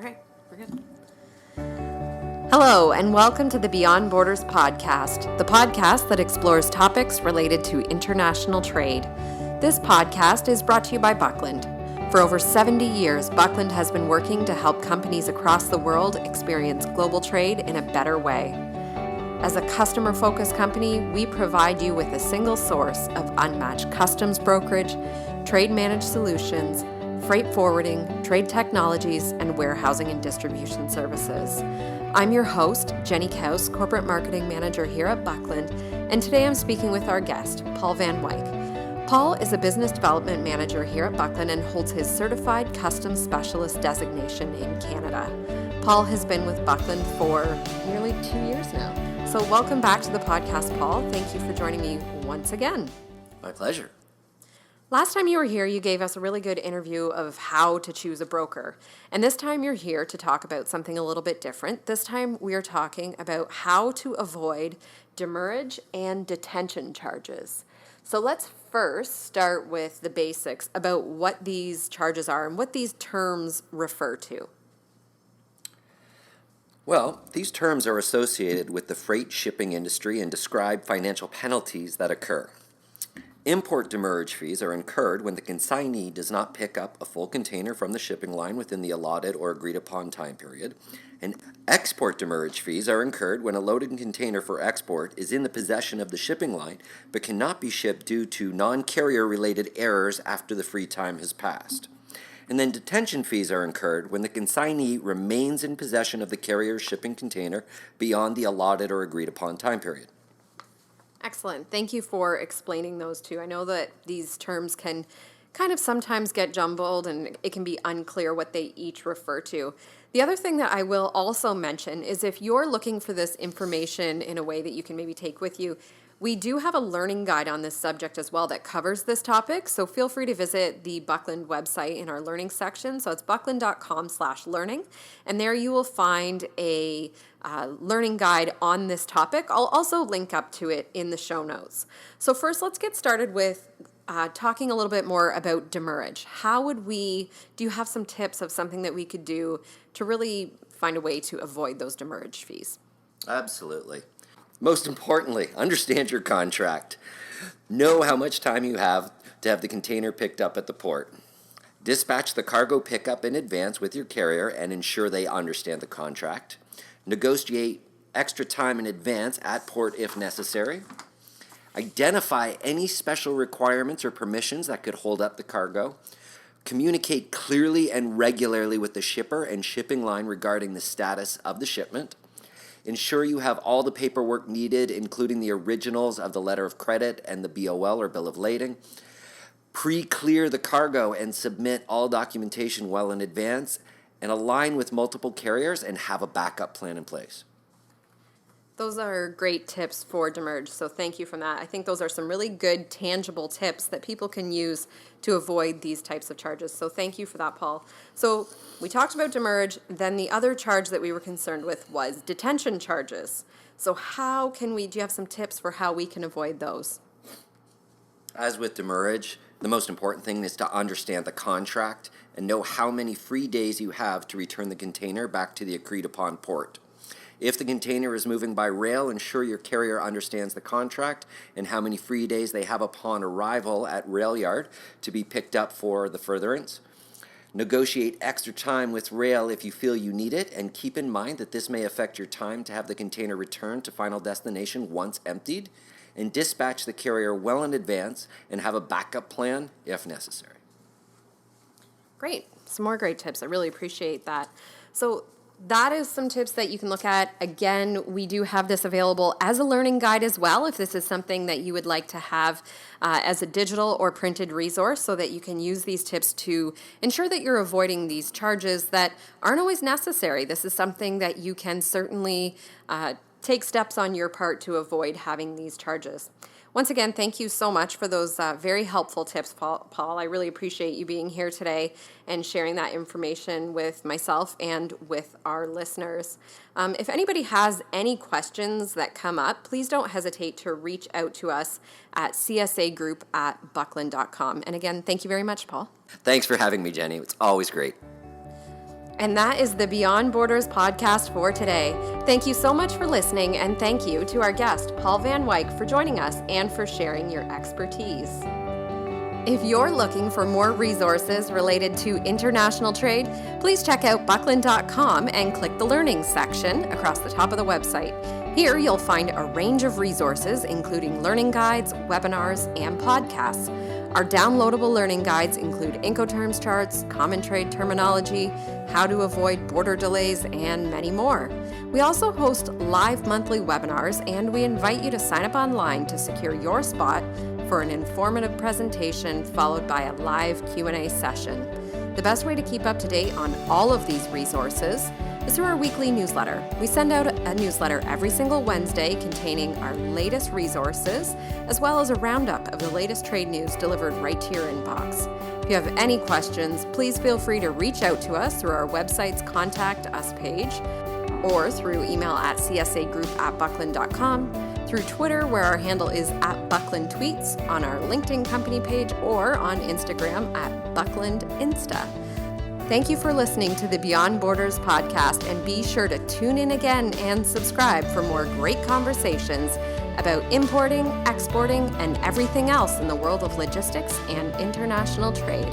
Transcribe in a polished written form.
All right, we're good. Hello, and welcome to the Beyond Borders podcast, the podcast that explores topics related to international trade. This podcast is brought to you by Buckland. For over 70 years, Buckland has been working to help companies across the world experience global trade in a better way. As a customer-focused company, we provide you with a single source of unmatched customs brokerage, trade managed solutions, freight forwarding, trade technologies, and warehousing and distribution services. I'm your host, Jenny Kaus, Corporate Marketing Manager here at Buckland, and today I'm speaking with our guest, Paul Van Wyk. Paul is a Business Development Manager here at Buckland and holds his Certified Customs Specialist designation in Canada. Paul has been with Buckland for nearly 2 years now. So welcome back to the podcast, Paul. Thank you for joining me once again. My pleasure. Last time you were here, you gave us a really good interview of how to choose a broker. And this time you're here to talk about something a little bit different. This time we are talking about how to avoid demurrage and detention charges. So let's first start with the basics about what these charges are and what these terms refer to. Well, these terms are associated with the freight shipping industry and describe financial penalties that occur. Import demurrage fees are incurred when the consignee does not pick up a full container from the shipping line within the allotted or agreed upon time period. And export demurrage fees are incurred when a loaded container for export is in the possession of the shipping line but cannot be shipped due to non-carrier related errors after the free time has passed. And then detention fees are incurred when the consignee remains in possession of the carrier's shipping container beyond the allotted or agreed upon time period. Excellent. Thank you for explaining those two. I know that these terms can kind of sometimes get jumbled and it can be unclear what they each refer to. The other thing that I will also mention is if you're looking for this information in a way that you can maybe take with you, we do have a learning guide on this subject as well that covers this topic. So feel free to visit the Buckland website in our learning section. So it's buckland.com/learning. And there you will find a learning guide on this topic. I'll also link up to it in the show notes. So first, let's get started with talking a little bit more about demurrage. Do you have some tips of something that we could do to really find a way to avoid those demurrage fees? Absolutely. Most importantly, understand your contract. Know how much time you have to have the container picked up at the port. Dispatch the cargo pickup in advance with your carrier and ensure they understand the contract. Negotiate extra time in advance at port if necessary. Identify any special requirements or permissions that could hold up the cargo. Communicate clearly and regularly with the shipper and shipping line regarding the status of the shipment. Ensure you have all the paperwork needed, including the originals of the letter of credit and the BOL or bill of lading. Pre-clear the cargo and submit all documentation well in advance, and align with multiple carriers and have a backup plan in place. Those are great tips for demurrage, so thank you for that. I think those are some really good, tangible tips that people can use to avoid these types of charges. So thank you for that, Paul. So we talked about demurrage, then the other charge that we were concerned with was detention charges. So do you have some tips for how we can avoid those? As with demurrage, the most important thing is to understand the contract and know how many free days you have to return the container back to the agreed upon port. If the container is moving by rail, ensure your carrier understands the contract and how many free days they have upon arrival at rail yard to be picked up for the furtherance. Negotiate extra time with rail if you feel you need it, and keep in mind that this may affect your time to have the container returned to final destination once emptied, and dispatch the carrier well in advance and have a backup plan if necessary. Great. Some more great tips. I really appreciate that. So that is some tips that you can look at. Again, we do have this available as a learning guide as well, if this is something that you would like to have as a digital or printed resource so that you can use these tips to ensure that you're avoiding these charges that aren't always necessary. This is something that you can certainly take steps on your part to avoid having these charges. Once again, thank you so much for those very helpful tips, Paul. I really appreciate you being here today and sharing that information with myself and with our listeners. If anybody has any questions that come up, please don't hesitate to reach out to us at csagroup@buckland.com. And again, thank you very much, Paul. Thanks for having me, Jenny. It's always great. And that is the Beyond Borders podcast for today. Thank you so much for listening, and thank you to our guest, Paul Van Wyk, for joining us and for sharing your expertise. If you're looking for more resources related to international trade, please check out buckland.com and click the Learning section across the top of the website. Here you'll find a range of resources, including learning guides, webinars, and podcasts. Our downloadable learning guides include Incoterms charts, common trade terminology, how to avoid border delays, and many more. We also host live monthly webinars, and we invite you to sign up online to secure your spot for an informative presentation followed by a live Q&A session. The best way to keep up to date on all of these resources is through our weekly newsletter. We send out a newsletter every single Wednesday containing our latest resources, as well as a roundup of the latest trade news delivered right to your inbox. If you have any questions, please feel free to reach out to us through our website's Contact Us page, or through email at csagroup@buckland.com, through Twitter, where our handle is @BucklandTweets, on our LinkedIn company page, or on Instagram @BucklandInsta. Thank you for listening to the Beyond Borders podcast, and be sure to tune in again and subscribe for more great conversations about importing, exporting, and everything else in the world of logistics and international trade.